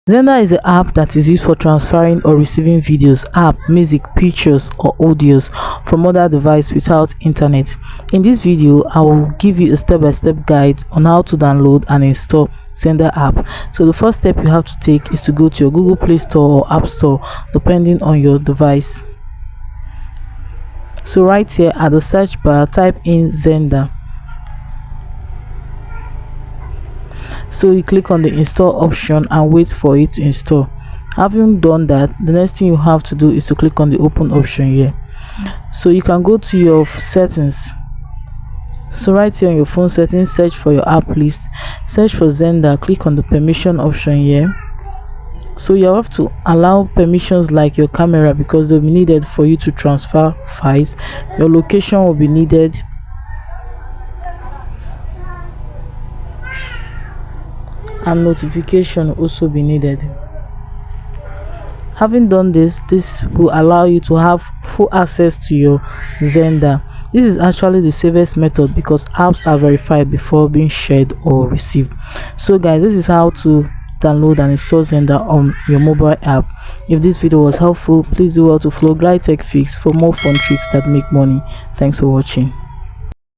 Xender is an app that is used for transferring or receiving videos, app, music, pictures, or audios from other devices without internet. In this video, I will give you a step-by-step guide on how to download and install Xender app. So the first step you have to take is to go to your Google Play Store or App Store, depending on your device. So right here at the search bar, type in Xender. So you click on the install option and wait for it to install. Having done that, the next thing you have to do is to click on the open option here. So you can go to your settings. So right here on your phone settings, search for your app list, search for Xender, click on the permission option here. So you have to allow permissions like your camera, because they'll be needed for you to transfer files. Your location will be needed, and notification will also be needed. Having done this will allow you to have full access to your Xender. This is actually the safest method because apps are verified before being shared or received. So guys, this is how to download and install Xender on your mobile app. If this video was helpful, please do well to follow Glide Tech Fix for more fun tricks that make money. Thanks for watching.